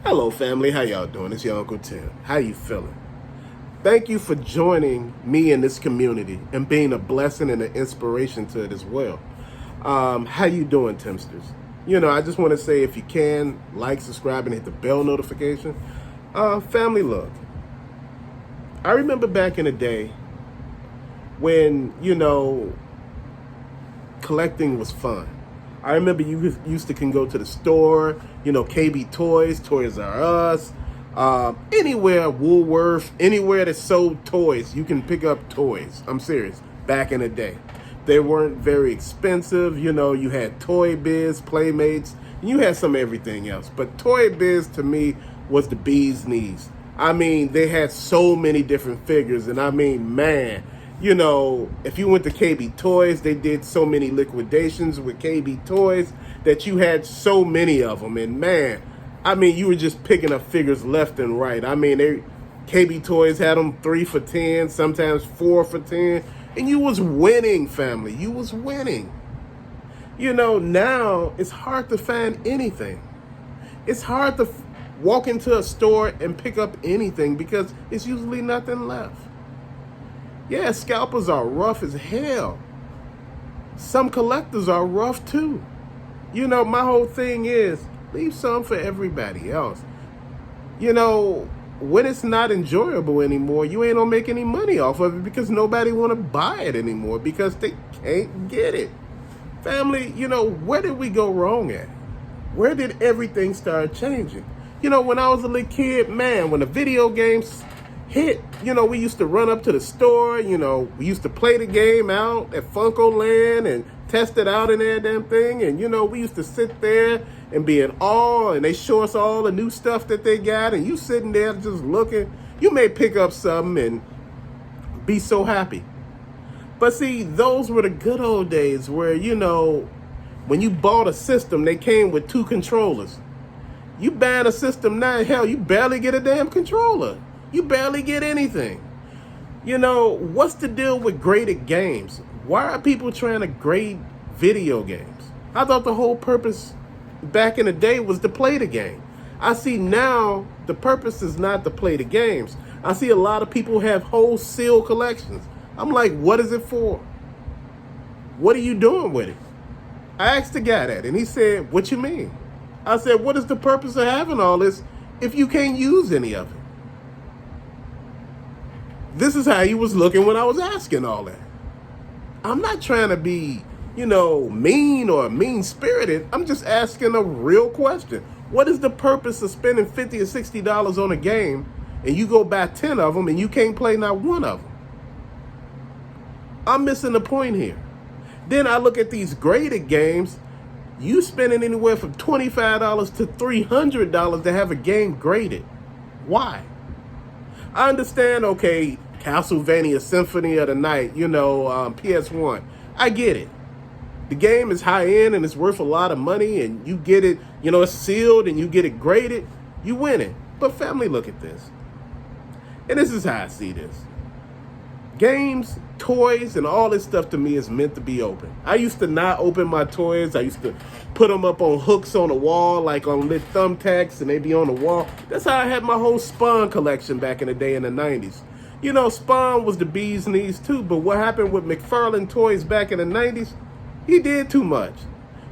Hello, family. How y'all doing? It's your Uncle Tim. How you feeling? Thank you for joining me in this community and being a blessing and an inspiration to it as well. How you doing, Timsters? I just want to say if you can, like, subscribe, and hit the bell notification. Family, look. I remember back in the day when, collecting was fun. I remember you used to can go to the store, KB Toys, Toys R Us, anywhere, Woolworth, anywhere that sold toys, you can pick up toys. I'm serious. Back in the day, they weren't very expensive. You had Toy Biz, Playmates, and you had some everything else. But Toy Biz to me was the bee's knees. I mean, they had so many different figures, and I mean, man. If you went to KB Toys, they did so many liquidations with KB Toys that you had so many of them. And man, I mean, you were just picking up figures left and right. I mean, KB Toys had them 3 for 10, sometimes 4 for 10. And you was winning, family. You was winning. Now it's hard to find anything. It's hard to walk into a store and pick up anything because it's usually nothing left. Yeah, scalpers are rough as hell. Some collectors are rough too. My whole thing is leave some for everybody else. When it's not enjoyable anymore, you ain't gonna make any money off of it because nobody wanna buy it anymore because they can't get it. Family, where did we go wrong at? Where did everything start changing? When I was a little kid, man, when the video games hit, we used to run up to the store, we used to play the game out at Funko Land and test it out and that damn thing. And, we used to sit there and be in awe and they show us all the new stuff that they got. And you sitting there just looking, you may pick up something and be so happy. But see, those were the good old days where, when you bought a system, they came with 2 controllers. You ban a system now, hell, you barely get a damn controller. You barely get anything. What's the deal with graded games? Why are people trying to grade video games? I thought the whole purpose back in the day was to play the game. I see now the purpose is not to play the games. I see a lot of people have whole sealed collections. I'm like, what is it for? What are you doing with it? I asked the guy that and he said, what you mean? I said, what is the purpose of having all this if you can't use any of it? This is how he was looking when I was asking all that. I'm not trying to be, mean or mean-spirited. I'm just asking a real question. What is the purpose of spending $50 or $60 on a game and you go buy 10 of them and you can't play not one of them? I'm missing the point here. Then I look at these graded games. You spending anywhere from $25 to $300 to have a game graded. Why? I understand, okay, Castlevania Symphony of the Night, PS1. I get it. The game is high end and it's worth a lot of money and you get it, it's sealed and you get it graded, you win it. But family, look at this. And this is how I see this. Games, toys, and all this stuff to me is meant to be open. I used to not open my toys. I used to put them up on hooks on the wall, like on lit thumbtacks, and they be on the wall. That's how I had my whole Spawn collection back in the day in the 90s. Spawn was the bee's knees too, but what happened with McFarlane Toys back in the 90s, he did too much.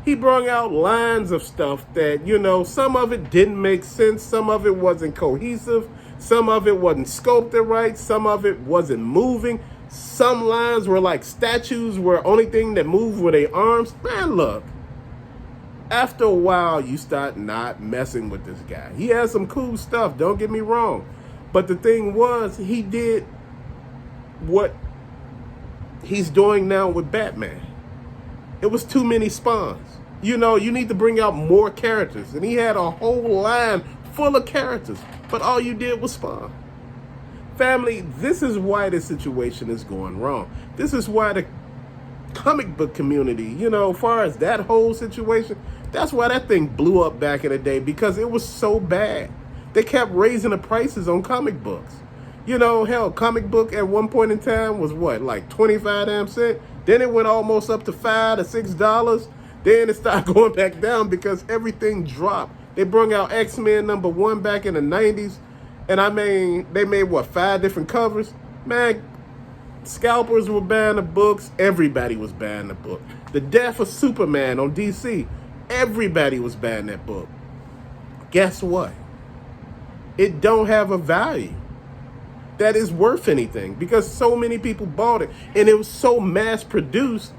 He brought out lines of stuff that, some of it didn't make sense, some of it wasn't cohesive, some of it wasn't sculpted right, some of it wasn't moving. Some lines were like statues where only thing that moved were their arms. Man, look. After a while, you start not messing with this guy. He has some cool stuff, don't get me wrong. But the thing was, he did what he's doing now with Batman. It was too many Spawns. You need to bring out more characters. And he had a whole line full of characters. But all you did was Spawn. Family, this is why this situation is going wrong. This is why the comic book community, as far as that whole situation, that's why that thing blew up back in the day because it was so bad. They kept raising the prices on comic books. Hell, comic book at one point in time was what, like 25 damn cents? Then it went almost up to $5 to $6. Then it started going back down because everything dropped They brought out X-Men #1 back in the 90s. And I mean, they made, what, 5 different covers? Man, scalpers were buying the books. Everybody was buying the book. The Death of Superman on DC. Everybody was buying that book. Guess what? It don't have a value that is worth anything because so many people bought it. And it was so mass produced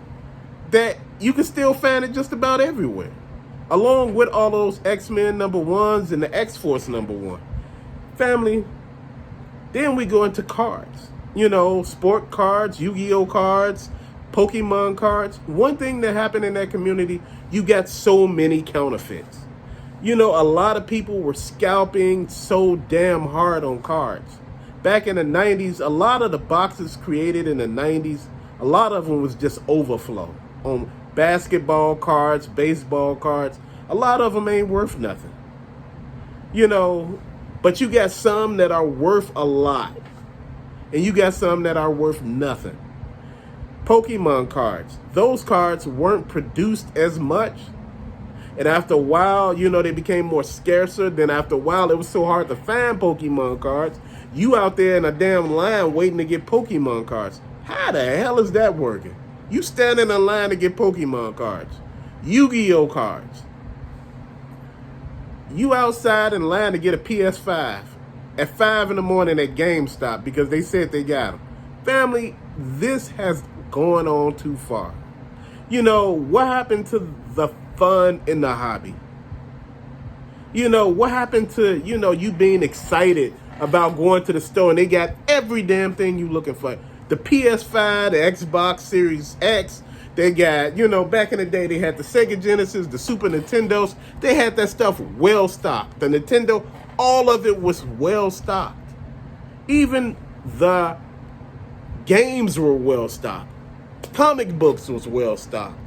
that you can still find it just about everywhere. Along with all those X-Men #1s and the X-Force #1. Family, then we go into cards. You know, sport cards, Yu-Gi-Oh cards, Pokemon cards. One thing that happened in that community, you got so many counterfeits. You know, a lot of people were scalping so damn hard on cards. Back in the 90s, a lot of the boxes created in the 90s, a lot of them was just overflow on basketball cards, baseball cards. A lot of them ain't worth nothing. You know, but you got some that are worth a lot. And you got some that are worth nothing. Pokemon cards. Those cards weren't produced as much. And after a while, you know, they became more scarcer. Then after a while, it was so hard to find Pokemon cards. You out there in a damn line waiting to get Pokemon cards. How the hell is that working? You stand in a line to get Pokemon cards. Yu-Gi-Oh cards. You outside in line to get a PS5 at 5 in the morning at GameStop because they said they got them. Family, this has gone on too far. You know, what happened to the fun in the hobby? You know, what happened to, you know, you being excited about going to the store and they got every damn thing you looking for? The PS5, the Xbox Series X, they got, you know, back in the day, they had the Sega Genesis, the Super Nintendos. They had that stuff well stocked. The Nintendo, all of it was well stocked. Even the games were well stocked. Comic books was well stocked.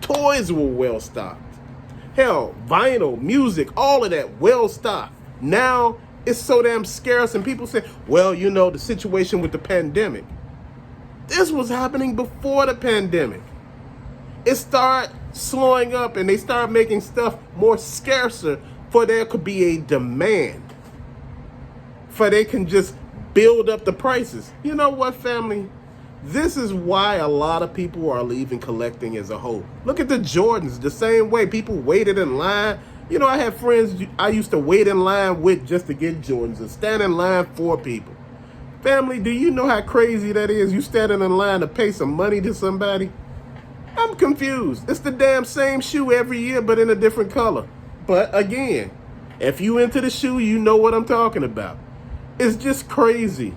Toys were well stocked. Hell, vinyl, music, all of that well stocked. Now it's so damn scarce and people say, well, you know, the situation with the pandemic. This was happening before the pandemic. It started slowing up and they started making stuff more scarcer for there could be a demand. For they can just build up the prices. You know what, family? This is why a lot of people are leaving collecting as a whole. Look at the Jordans, the same way. People waited in line. You know, I had friends I used to wait in line with just to get Jordans and stand in line for people. Family, do you know how crazy that is? You standing in line to pay some money to somebody? I'm confused. It's the damn same shoe every year, but in a different color. But again, if you into the shoe, you know what I'm talking about. It's just crazy.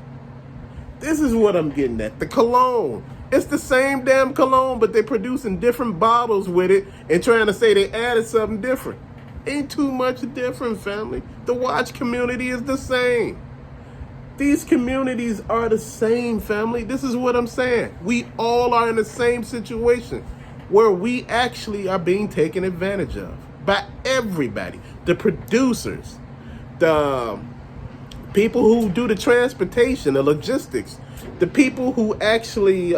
This is what I'm getting at. The cologne. It's the same damn cologne, but they're producing different bottles with it and trying to say they added something different. Ain't too much different, family. The watch community is the same. These communities are the same, family. This is what I'm saying. We all are in the same situation where we actually are being taken advantage of by everybody. The producers, the people who do the transportation, the logistics, the people who actually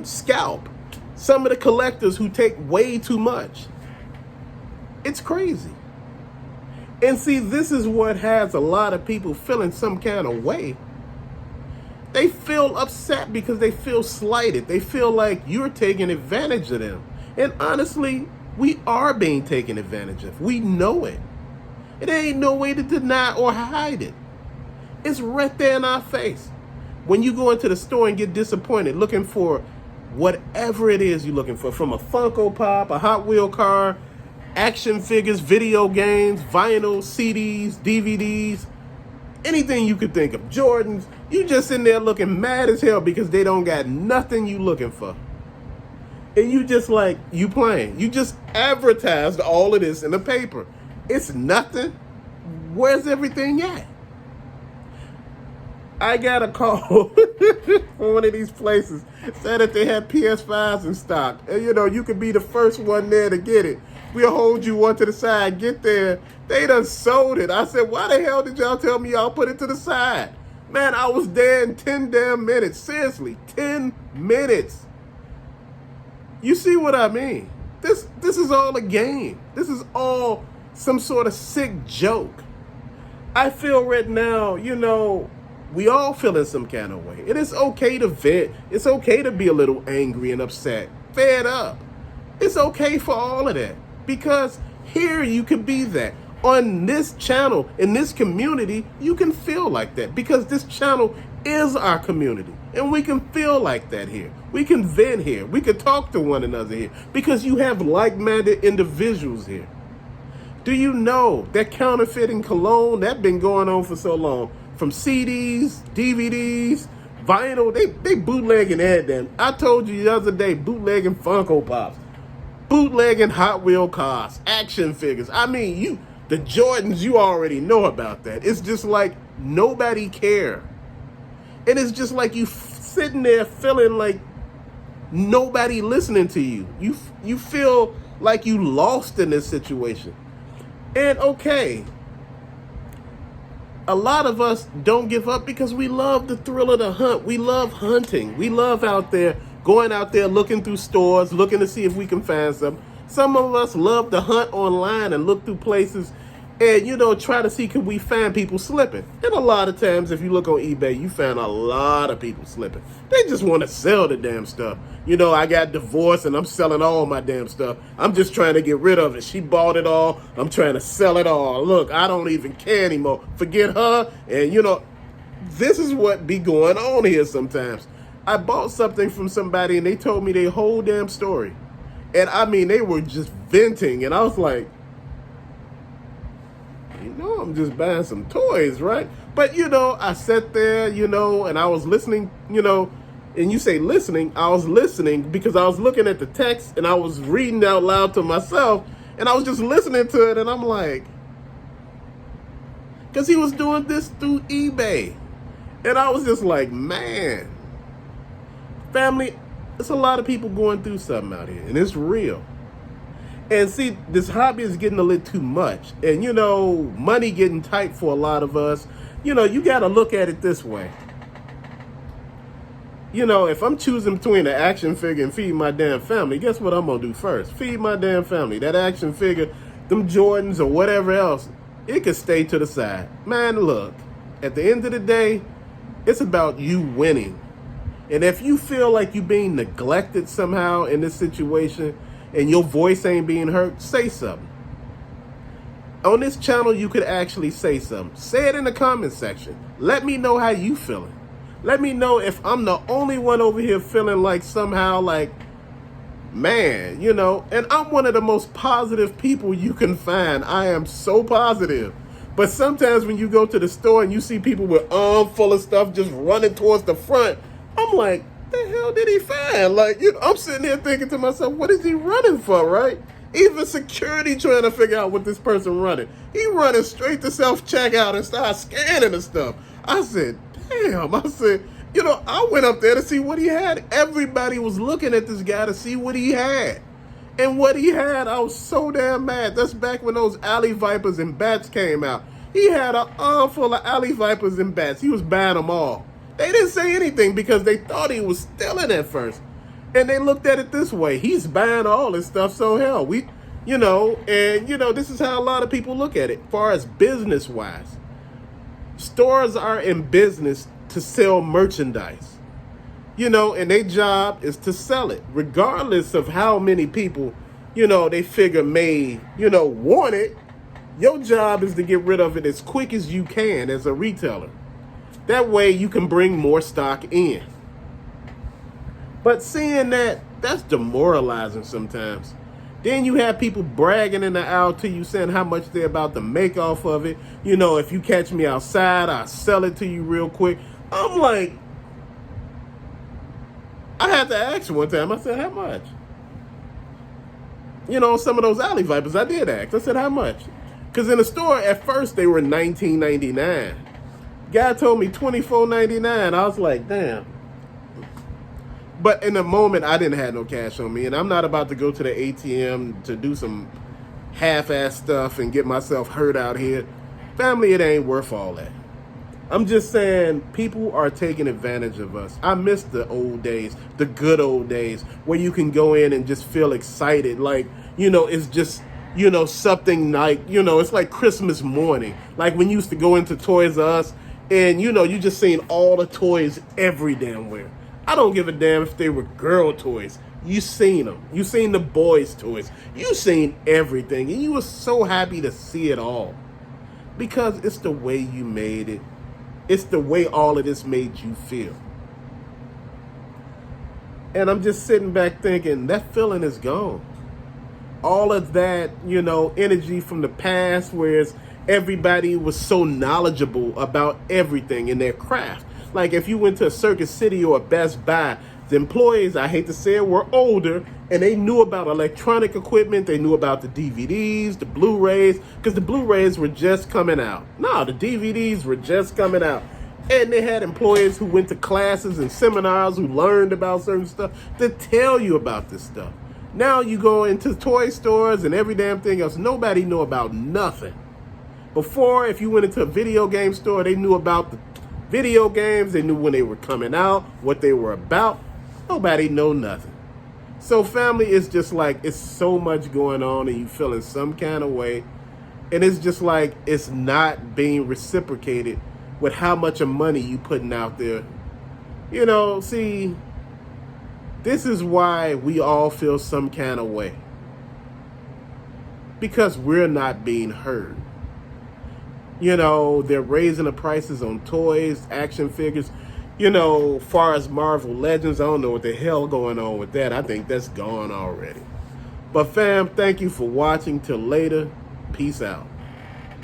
scalp, some of the collectors who take way too much. It's crazy. And see, this is what has a lot of people feeling some kind of way. They feel upset because they feel slighted. They feel like you're taking advantage of them. And honestly, we are being taken advantage of. We know it. It ain't no way to deny or hide it. It's right there in our face. When you go into the store and get disappointed looking for whatever it is you're looking for, from a Funko Pop, a Hot Wheel car, action figures, video games, vinyl, CDs, DVDs, anything you could think of, Jordans, you just in there looking mad as hell because they don't got nothing you looking for. And you just like, you playing. You just advertised all of this in the paper. It's nothing. Where's everything at? I got a call from one of these places, said that they had PS5s in stock. And you know, you could be the first one there to get it. We'll hold you one to the side, get there. They done sold it. I said, why the hell did y'all tell me y'all put it to the side? Man, I was there in 10 damn minutes. Seriously, 10 minutes. You see what I mean? This is all a game. This is all some sort of sick joke. I feel right now, we all feel in some kind of way. It is okay to vent. It's okay to be a little angry and upset, fed up. It's okay for all of that, because here you can be that. On this channel, in this community, you can feel like that, because this channel is our community, and we can feel like that here. We can vent here. We can talk to one another here, because you have like-minded individuals here. Do you know that counterfeiting cologne, that's been going on for so long? From CDs, DVDs, vinyl, they bootlegging everything. I told you the other day, bootlegging Funko Pops, bootlegging Hot Wheel cars, action figures. I mean, the Jordans, you already know about that. It's just like nobody care. And it's just like you sitting there feeling like nobody listening to you. You feel like you lost in this situation. And okay, a lot of us don't give up because we love the thrill of the hunt. We love hunting. We love going out there looking through stores, looking to see if we can find something. Some of us love to hunt online and look through places and, try to see can we find people slipping. And a lot of times, if you look on eBay, you find a lot of people slipping. They just want to sell the damn stuff. I got divorced and I'm selling all my damn stuff. I'm just trying to get rid of it. She bought it all. I'm trying to sell it all. Look, I don't even care anymore. Forget her. And, this is what be going on here sometimes. I bought something from somebody and they told me their whole damn story. And I mean, they were just venting. And I was like, I'm just buying some toys, right? But, I sat there, and I was listening, and you say listening, I was listening because I was looking at the text and I was reading out loud to myself and I was just listening to it and I'm like, because he was doing this through eBay. And I was just like, man, family, it's a lot of people going through something out here and it's real. And see, this hobby is getting a little too much. And, money getting tight for a lot of us. You got to look at it this way. If I'm choosing between an action figure and feed my damn family, guess what I'm going to do first? Feed my damn family. That action figure, them Jordans or whatever else, it could stay to the side. Man, look, at the end of the day, it's about you winning. And if you feel like you're being neglected somehow in this situation, and your voice ain't being heard, say something. On this channel, you could actually say something. Say it in the comment section. Let me know how you feeling. Let me know if I'm the only one over here feeling like somehow like, man, and I'm one of the most positive people you can find. I am so positive. But sometimes when you go to the store and you see people with arms full of stuff just running towards the front, I'm like, the hell did he find? Like, I'm sitting here thinking to myself, what is he running for, right? Even security trying to figure out what this person running. He running straight to self-checkout and start scanning the stuff. I said, damn. I went up there to see what he had. Everybody was looking at this guy to see what he had. And what he had, I was so damn mad. That's back when those alley vipers and bats came out. He had an arm full of alley vipers and bats. He was buying them all. They didn't say anything because they thought he was stealing at first. And they looked at it this way. He's buying all this stuff, so hell, this is how a lot of people look at it, as far as business-wise. Stores are in business to sell merchandise, and their job is to sell it, regardless of how many people, they figure may, want it. Your job is to get rid of it as quick as you can as a retailer. That way you can bring more stock in. But seeing that's demoralizing sometimes. Then you have people bragging in the aisle to you saying how much they're about to make off of it. If you catch me outside, I'll sell it to you real quick. I'm like, I had to ask one time. I said, how much? Some of those alley vipers, I did ask. I said, how much? Because in the store, at first, they were $19.99. Guy told me $24.99. I was like, damn. But in the moment, I didn't have no cash on me, and I'm not about to go to the ATM to do some half-ass stuff and get myself hurt out here. Family, it ain't worth all that. I'm just saying, people are taking advantage of us. I miss the old days, the good old days, where you can go in and just feel excited. Like, it's just, something like, it's like Christmas morning. Like when you used to go into Toys R Us and, you just seen all the toys every damn where. I don't give a damn if they were girl toys. You seen them. You seen the boys' toys. You seen everything. And you were so happy to see it all. Because it's the way you made it. It's the way all of this made you feel. And I'm just sitting back thinking, that feeling is gone. All of that, energy from the past, whereas everybody was so knowledgeable about everything in their craft. Like if you went to a Circuit City or a Best Buy, the employees, I hate to say it, were older and they knew about electronic equipment. They knew about the DVDs, the Blu-rays, because the Blu-rays were just coming out. No, the DVDs were just coming out. And they had employees who went to classes and seminars who learned about certain stuff to tell you about this stuff. Now you go into toy stores and every damn thing else. Nobody knew about nothing. Before, if you went into a video game store, they knew about the video games. They knew when they were coming out, what they were about. Nobody know nothing. So family, is just like, it's so much going on and you feeling some kind of way. And it's just like, it's not being reciprocated with how much of money you putting out there. See, this is why we all feel some kind of way. Because we're not being heard. They're raising the prices on toys, action figures. Far as Marvel Legends, I don't know what the hell going on with that. I think that's gone already. But fam, thank you for watching. Till later. Peace out.